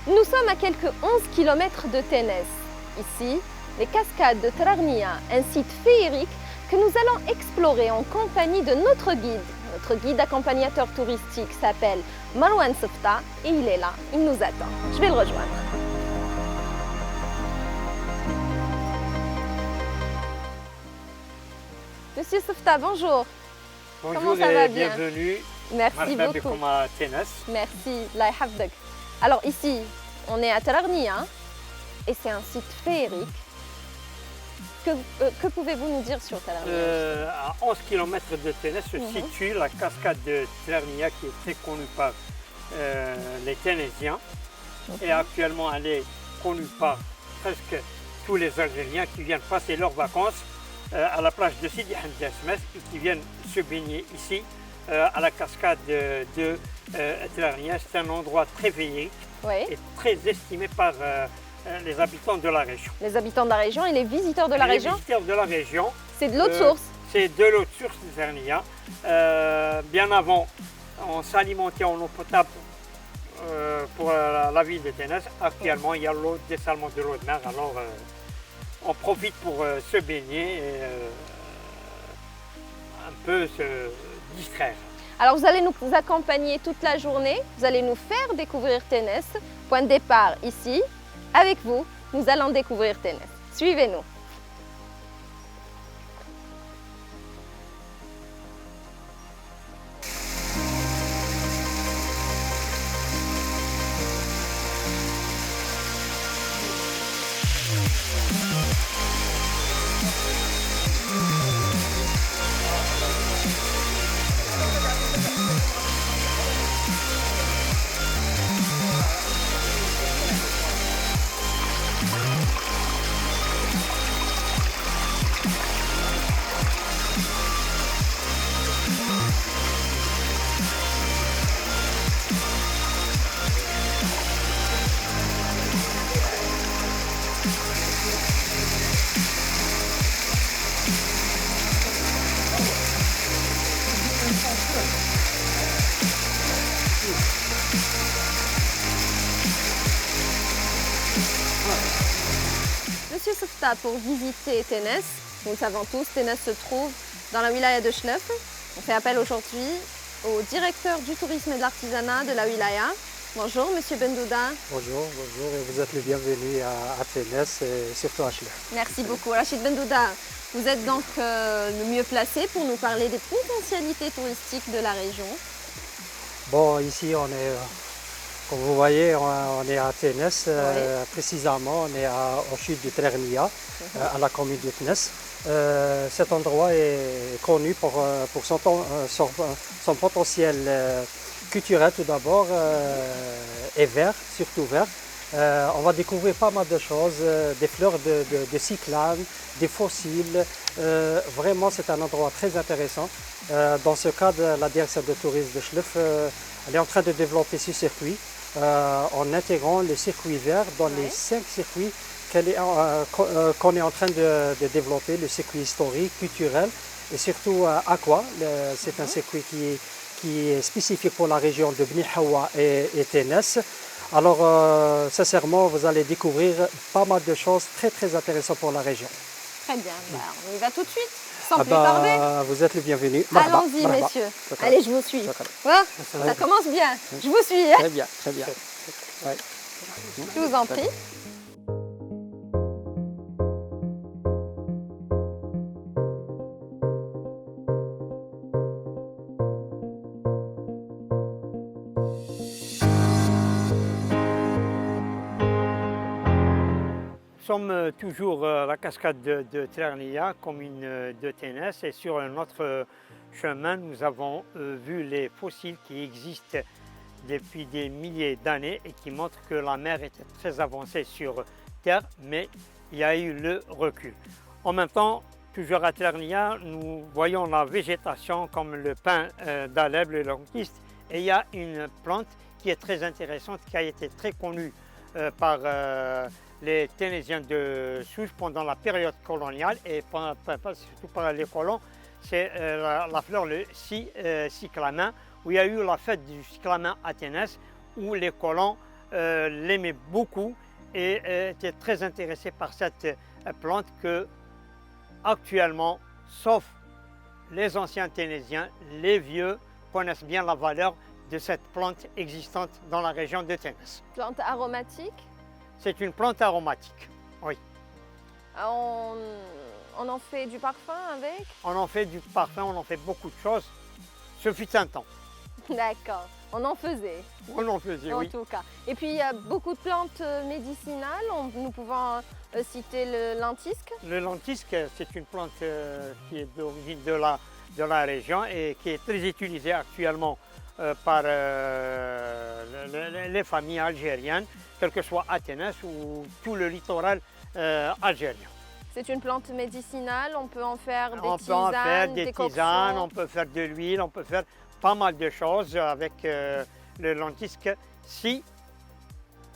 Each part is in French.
Nous sommes à quelques 11 km de Ténès. Ici, les cascades de Trarnia, un site féerique que nous allons explorer en compagnie de notre guide. Notre guide accompagnateur touristique s'appelle Marwan Sefta et il est là, il nous attend. Je vais le rejoindre. Monsieur Sefta, bonjour. Bonjour. Comment ça va et bien? bienvenue. Merci beaucoup. À Ténès. Merci, Allah yahfadek. Alors ici, on est à Trarnia et c'est un site féerique. Que pouvez-vous nous dire sur Trarnia? À 11 km de Ténès se situe la cascade de Trarnia qui est très connue par les Ténésiens. Et actuellement, elle est connue par presque tous les Algériens qui viennent passer leurs vacances à la plage de Sidi Hamd Esmes et qui viennent se baigner ici à la cascade de Trarnia. C'est un endroit très féerique et très estimé par les habitants de la région. Les habitants de la région et les visiteurs de la région? Les visiteurs de la région. C'est de l'eau de source? C'est de l'eau de source de Trarnia. Bien avant, on s'alimentait en eau potable pour la ville de Ténès. Actuellement, il y a l'eau dessalement de l'eau de mer. Alors, on profite pour se baigner et un peu se distraire. Alors vous allez nous accompagner toute la journée, vous allez nous faire découvrir Ténès. Point de départ ici. Avec vous, nous allons découvrir Ténès. Suivez-nous. Monsieur Sefta, pour visiter Ténès, nous le savons tous, Ténès se trouve dans la wilaya de Chnef. On fait appel aujourd'hui au directeur du tourisme et de l'artisanat de la wilaya. Bonjour Monsieur Bendouda. Bonjour, et vous êtes le bienvenu à Ténès et surtout à Chnef. Merci beaucoup. Rachid Bendouda, vous êtes donc le mieux placé pour nous parler des potentialités touristiques de la région. Bon, ici on est, comme vous voyez, on est à Ténès, précisément on est au sud de Trarnia, à la commune de Ténès. Cet endroit est connu pour son potentiel culturel tout d'abord et vert, surtout vert. On va découvrir pas mal de choses, des fleurs de cyclame, des fossiles. Vraiment, c'est un endroit très intéressant. Dans ce cadre, la direction de tourisme de Chnef elle est en train de développer ce circuit en intégrant le circuit vert dans les 5 circuits qu'on est en train de développer, le circuit historique, culturel et surtout aqua. C'est un circuit qui est spécifique pour la région de Bni Hawa et Ténès. Alors, sincèrement, vous allez découvrir pas mal de choses très intéressantes pour la région. Très bien, on y va tout de suite, sans plus tarder. Vous êtes le bienvenu. Allons-y, messieurs. Allez, je vous suis. Voilà, ça commence bien. Je vous suis. Très bien. Ouais. Je vous en prie. Nous sommes toujours à la cascade de Trarnia, commune de Ténès, et sur notre chemin, nous avons vu les fossiles qui existent depuis des milliers d'années et qui montrent que la mer était très avancée sur Terre, mais il y a eu le recul. En même temps, toujours à Trarnia, nous voyons la végétation comme le pin d'Alep, le longiste, et il y a une plante qui est très intéressante, qui a été très connue par les Ténésiens de souche pendant la période coloniale et surtout par les colons, c'est la fleur le cyclamen, où il y a eu la fête du cyclamen à Ténès, où les colons l'aimait beaucoup et était très intéressé par cette plante que, actuellement, sauf les anciens Ténésiens, les vieux connaissent bien la valeur de cette plante existante dans la région de Ténès. Plante aromatique. C'est une plante aromatique, oui. On en fait du parfum avec? On en fait du parfum, on en fait beaucoup de choses. Ce fut un temps. D'accord, on en faisait. On en faisait, En oui. tout cas. Et puis il y a beaucoup de plantes médicinales. Nous pouvons citer le lentisque. Le lentisque, c'est une plante qui est d'origine de la région et qui est très utilisée actuellement par les familles algériennes, quel que soit Athènes ou tout le littoral algérien. C'est une plante médicinale, on peut en faire des On tisanes, peut en faire des décoctions. tisanes, on peut faire de l'huile, on peut faire pas mal de choses avec le lentisque si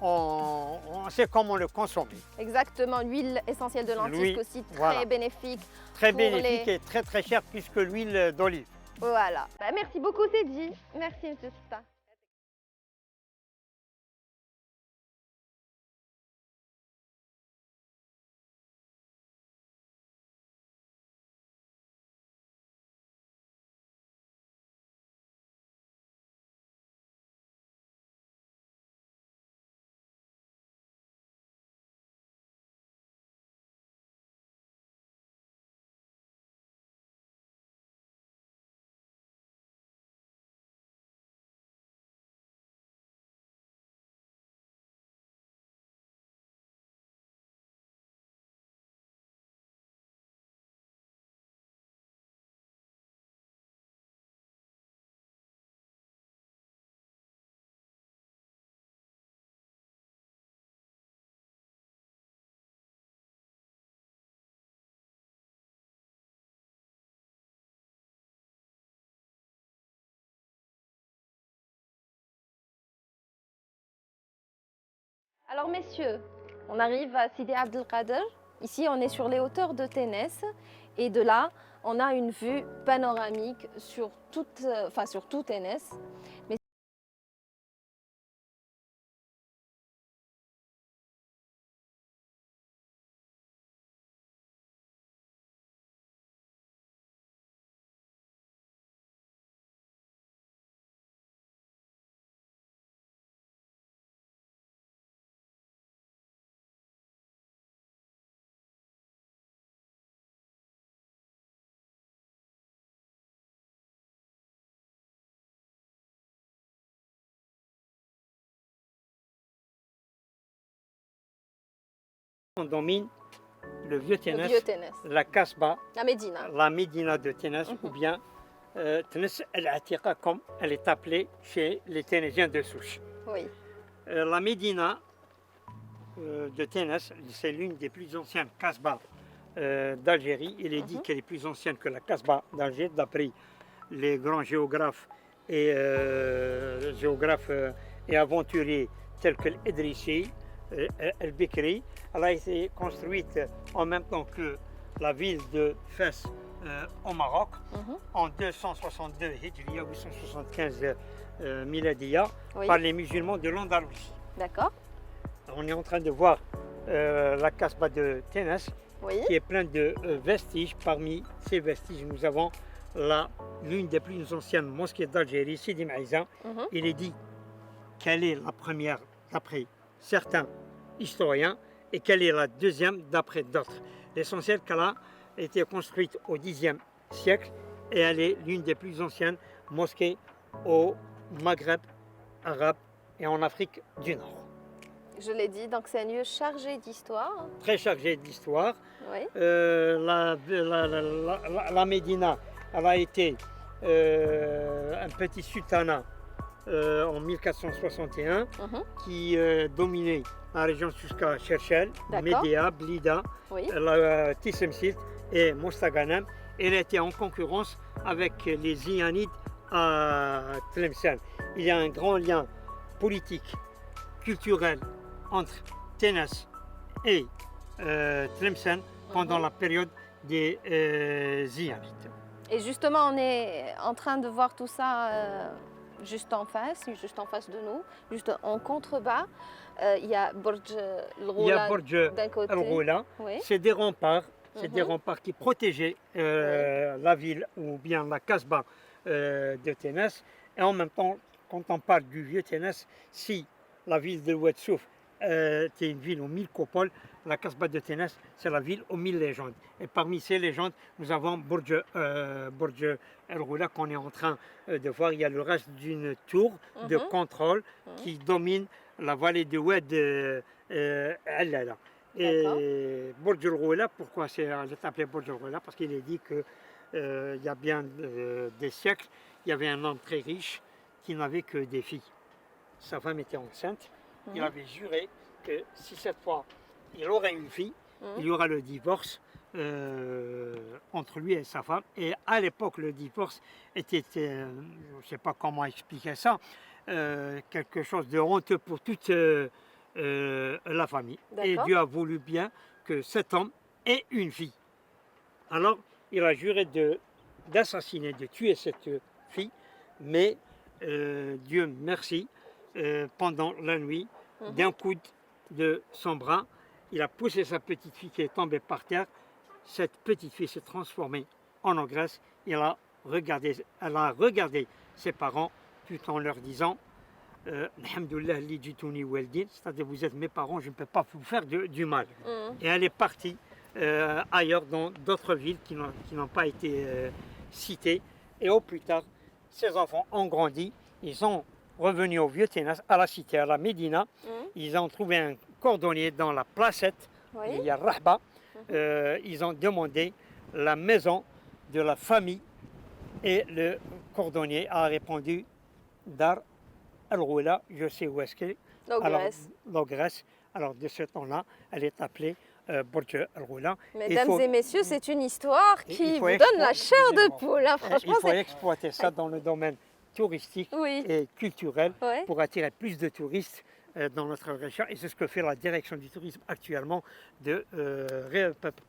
on sait comment le consommer. Exactement, l'huile essentielle de lentisque L'huile, aussi très voilà. bénéfique. Très Pour bénéfique les- et très très cher puisque l'huile d'olive. Voilà. Bah, merci beaucoup, c'est dit. Merci, M. Sultan. Alors messieurs, on arrive à Sidi Abdelkader. Ici, on est sur les hauteurs de Ténès et de là, on a une vue panoramique sur sur tout Ténès. Mais On domine le vieux le Ténès, vieux Ténès, la Casbah, la Médina. la Médina de Ténès ou bien Ténès el-Atiqa comme elle est appelée chez les Ténésiens de souche. Oui. La Médina de Ténès, c'est l'une des plus anciennes Casbahs d'Algérie. Il est dit qu'elle est plus ancienne que la Casbah d'Alger, d'après les grands géographes et aventuriers tels que l'Idrissi, El-Bekri. Elle a été construite en même temps que la ville de Fès au Maroc en 262 Hijriya, 875 Miladiya, Oui. par les musulmans de l'Andalousie. D'accord. On est en train de voir la Casbah de Ténès Oui. qui est pleine de vestiges. Parmi ces vestiges, nous avons l'une des plus anciennes mosquées d'Algérie, Sidi Maïza. Il est dit quelle est la première d'après certains historiens et quelle est la deuxième d'après d'autres. L'essentiel qu'elle a été construite au Xe siècle et elle est l'une des plus anciennes mosquées au Maghreb arabe et en Afrique du Nord. Je l'ai dit, donc c'est un lieu chargé d'histoire. Très chargé d'histoire. Oui. La Médina, elle a été un petit sultanat en 1461 qui dominait la région jusqu'à Cherchel, D'accord. Médéa, Blida, Oui. Tissemsilt et Mostaganem. Elle était en concurrence avec les Zianides à Tlemcen. Il y a un grand lien politique, culturel entre Ténès et Tlemcen pendant la période des Zianides. Et justement, on est en train de voir tout ça juste en face de nous, juste en contrebas, il y a Burj Al Il y a Ghoula Burj d'un côté. Al Ghoula. Oui. C'est des remparts. C'est des Mhm. remparts qui protégeaient la ville ou bien la Casbah de Ténès. Et en même temps, quand on parle du vieux Ténès, si la ville de Ouadsouf était une ville aux 1000 coupoles, la Casbah de Ténès, c'est la ville aux 1000 légendes. Et parmi ces légendes, nous avons Burj Al Ghoula qu'on est en train de voir. Il y a le reste d'une tour de Mhm. contrôle qui domine la vallée de Oued Allala. Et Burj Al Ghoula, pourquoi elle est appelée Burj Al Ghoula? Parce qu'il est dit que il y a bien des siècles, il y avait un homme très riche qui n'avait que des filles. Sa femme était enceinte. Il avait juré que si cette fois il aurait une fille, il y aura le divorce entre lui et sa femme. Et à l'époque, le divorce était, je ne sais pas comment expliquer ça, quelque chose de honteux pour toute la famille. Et D'accord. Dieu a voulu bien que cet homme ait une fille. Alors, il a juré d'assassiner, de tuer cette fille, mais Dieu merci, pendant la nuit, d'un coup de son bras, il a poussé sa petite fille qui est tombée par terre. Cette petite fille s'est transformée en ogresse. Elle a regardé ses parents tout en leur disant Alhamdoulilah li jitouni weldin, c'est-à-dire vous êtes mes parents, je ne peux pas vous faire du mal. Et elle est partie ailleurs dans d'autres villes qui n'ont pas été citées. Et au plus tard, ces enfants ont grandi, ils sont revenus au vieux Ténas, à la cité, à la Médina. Ils ont trouvé un cordonnier dans la placette, Oui. il y a Rahba. Ils ont demandé la maison de la famille et le cordonnier a répondu Dar Al-Ghoula, je sais où est-ce qu'elle est. L'ogresse. Alors de ce temps-là, elle est appelée Burj Al Ghoula. Mesdames et messieurs, c'est une histoire qui vous donne la chair de excusez-moi. poule. Hein. Franchement, Il faut exploiter ça dans le domaine touristique Oui. et culturel Ouais. pour attirer plus de touristes dans notre région. Et c'est ce que fait la direction du tourisme actuellement, de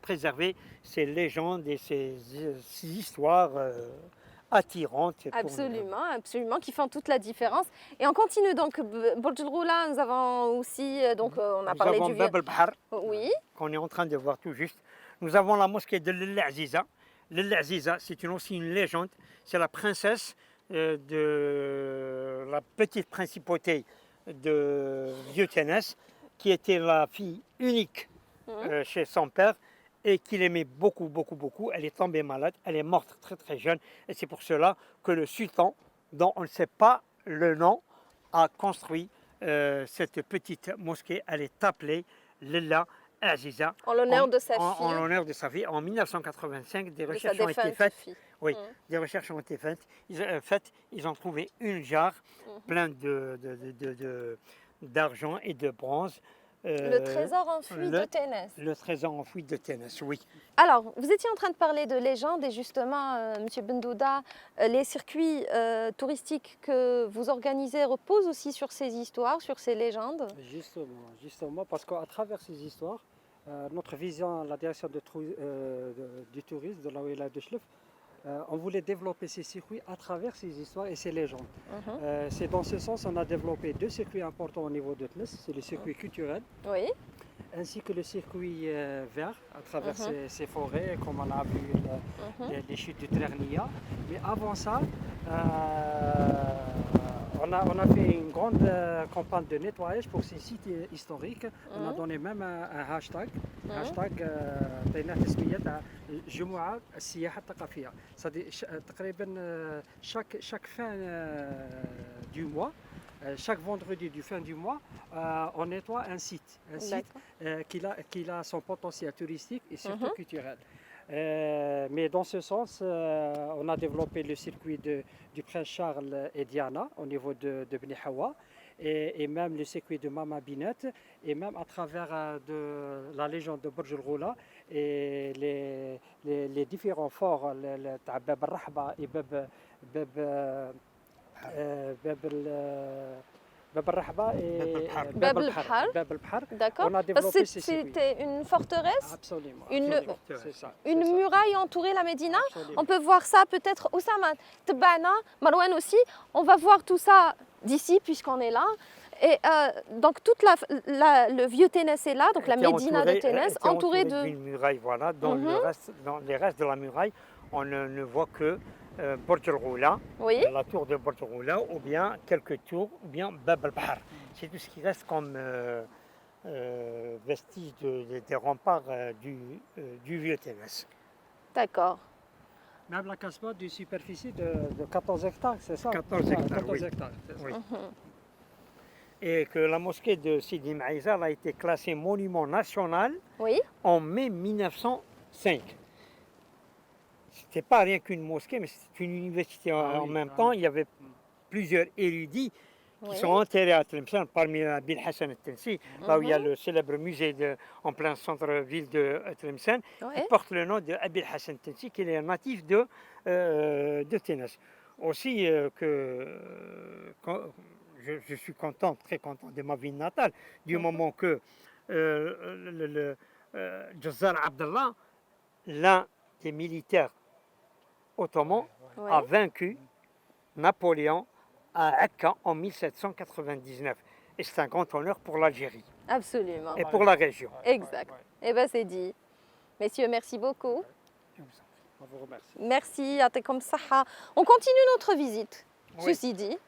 préserver ces légendes et ces histoires attirantes. pour nous. Absolument, absolument, qui font toute la différence. Et on continue donc Burj Al Ghoula, nous avons aussi, on a Nous parlé avons du Bab al-Bahar, Oui, qu'on est en train de voir tout juste. Nous avons la mosquée de Lil Aziza. Lil Aziza, c'est aussi une légende. C'est la princesse de la petite principauté de Vieux Ténès, qui était la fille unique chez son père et qu'il aimait beaucoup, beaucoup, beaucoup. Elle est tombée malade, elle est morte très, très jeune. Et c'est pour cela que le sultan, dont on ne sait pas le nom, a construit cette petite mosquée. Elle est appelée Lilla Aziza. en l'honneur de sa fille. En l'honneur de sa fille. En 1985, des de sa recherches ont été défunte faites. fille. Oui, des recherches ont été faites. Ils ont trouvé une jarre pleine d'argent et de bronze. Le trésor enfoui de Ténès. Le trésor enfoui de Ténès, oui. Alors, vous étiez en train de parler de légendes et justement, Monsieur Bendouda, les circuits touristiques que vous organisez reposent aussi sur ces histoires, sur ces légendes. Justement, parce qu'à travers ces histoires, notre vision, la direction du tourisme de la Wilaya de Chlef, on voulait développer ces circuits à travers ces histoires et ces légendes. C'est dans ce sens qu'on a développé deux circuits importants au niveau de Tness, c'est le circuit culturel, Oui, ainsi que le circuit vert à travers ces forêts, comme on a vu les chutes du Trernia. Mais avant ça, on a fait une grande campagne de nettoyage pour ces sites historiques. On a donné même un hashtag, طينا تسمية تاع جمعة السياحة الثقافية. تقريبا chaque fin du mois, chaque vendredi du fin du mois, on nettoie un site qui a son potentiel touristique et surtout culturel. Mais dans ce sens, on a développé le circuit du Prince Charles et Diana au niveau de Beni Hawa et même le circuit de Mama Binette et même à travers de la légende de Burj Al Ghoula et les différents forts, Bab Al Rahba et Bab Bab el-Rahba et Bab el-Bahar. Bab el-Bahar. D'accord. On a Parce développé que ces circuits. c'était une forteresse, Absolument. Une- absolument, c'est ça. une c'est ça. muraille entourait la Médina. Absolument. On peut voir ça peut-être Oussama, Tbana, Marouane aussi. On va voir tout ça d'ici puisqu'on est là. Et donc tout le vieux Ténès est là, donc la Était Médina de entouré- Ténès, était entourée d'une de... muraille, voilà. Dans les restes de la muraille, on ne voit que Burj al-Ghula, Oui, la tour de Burj al-Ghula, ou bien quelques tours, ou bien Bab al-Bahar. C'est tout ce qui reste comme vestige des remparts du vieux Ténès. d'accord. Même la Casbah d'une superficie de 14 hectares, c'est ça? 14 Ouais, hectares, 14 oui. hectares, c'est ça. Oui. Et que la mosquée de Sidi Maïzal a été classée monument national Oui, en mai 1905. C'était pas rien qu'une mosquée, mais c'était une université en oui, même ah temps. oui. Il y avait plusieurs érudits qui oui. sont enterrés à Tlemcen, parmi Bil Hassan al-Tensi, là où il y a le célèbre musée en plein centre-ville de Tlemcen, Ouais. qui porte le nom de Abil Hassan al-Tensi, qui est un natif de Ténès. Aussi je suis content, très content de ma ville natale, du moment que Jazzar Abdallah, l'un des militaires ottomans, Ouais. a vaincu Napoléon à Akka en 1799. Et c'est un grand honneur pour l'Algérie Absolument. et pour la région. Exact. Eh bien, c'est dit. Messieurs, merci beaucoup. On vous remercie. Merci, Yatekom Saha. On continue notre visite, Oui. ceci dit.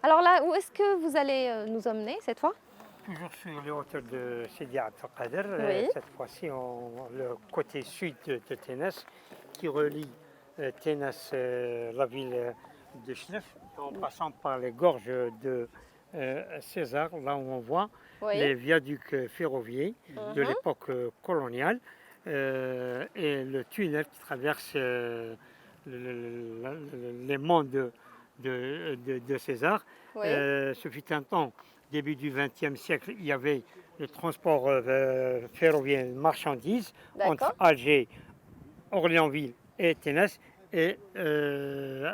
Alors là, où est-ce que vous allez nous emmener cette fois? Toujours sur les hauteurs de Sidi Abdelkader, Oui. cette fois-ci le côté sud de Ténès, qui relie Ténès, la ville de Chnef, en passant par les gorges de César, là où on voit Oui. les viaducs ferroviaires de l'époque coloniale et le tunnel qui traverse les monts de César. Oui. Ce fut un temps, début du XXe siècle, il y avait le transport ferroviaire de marchandises entre D'accord. Alger, Orléansville et Ténès. Et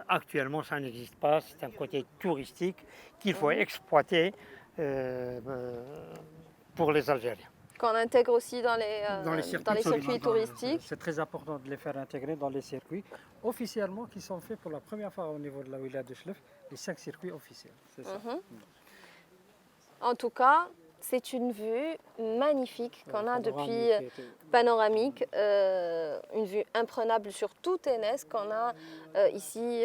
actuellement, ça n'existe pas. C'est un côté touristique qu'il faut exploiter pour les Algériens. Qu'on intègre aussi dans les circuits absolument. touristiques. C'est très important de les faire intégrer dans les circuits officiellement qui sont faits pour la première fois au niveau de la wilaya de Chlef, les 5 circuits officiels. C'est ça. En tout cas, c'est une vue magnifique qu'on a depuis panoramique, une vue imprenable sur tout Ténès qu'on a ici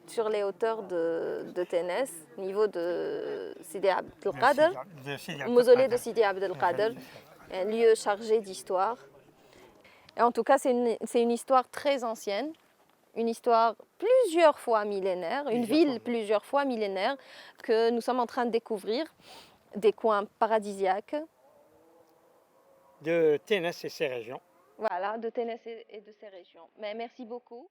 sur les hauteurs de Ténès, au niveau de Sidi Abdelkader, mausolée de Sidi Abdelkader, un lieu chargé d'histoire. Et en tout cas, c'est une histoire très ancienne, une histoire plusieurs fois millénaire, une ville plusieurs fois millénaire que nous sommes en train de découvrir, des coins paradisiaques. De Ténès et ses régions. Voilà, de Ténès et de ses régions. Mais merci beaucoup.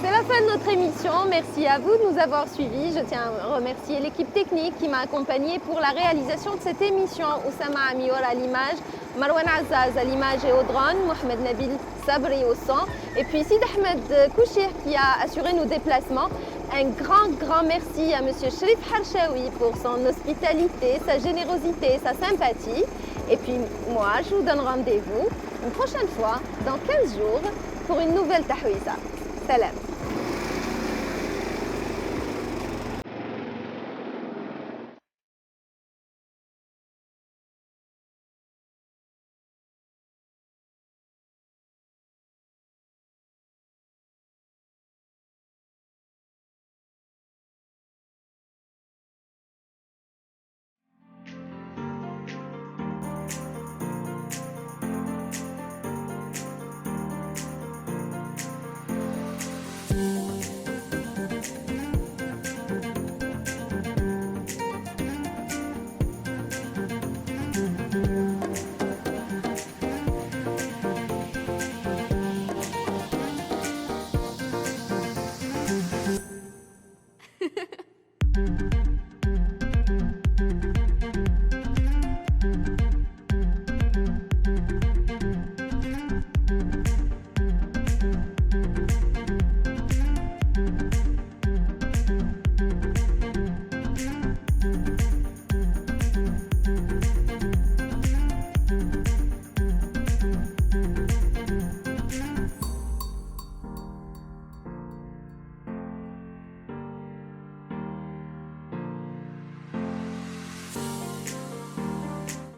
C'est la fin de notre émission. Merci à vous de nous avoir suivis. Je tiens à remercier l'équipe technique qui m'a accompagnée pour la réalisation de cette émission. Oussama Amior à l'image, Marwan Azaz à l'image et au drone, Mohamed Nabil Sabri au son, et puis Sid Ahmed Kouchir qui a assuré nos déplacements. Un grand merci à Monsieur Sherif Harshawi pour son hospitalité, sa générosité, sa sympathie. Et puis moi, je vous donne rendez-vous une prochaine fois, dans 15 jours, pour une nouvelle Tahouissa. Salam.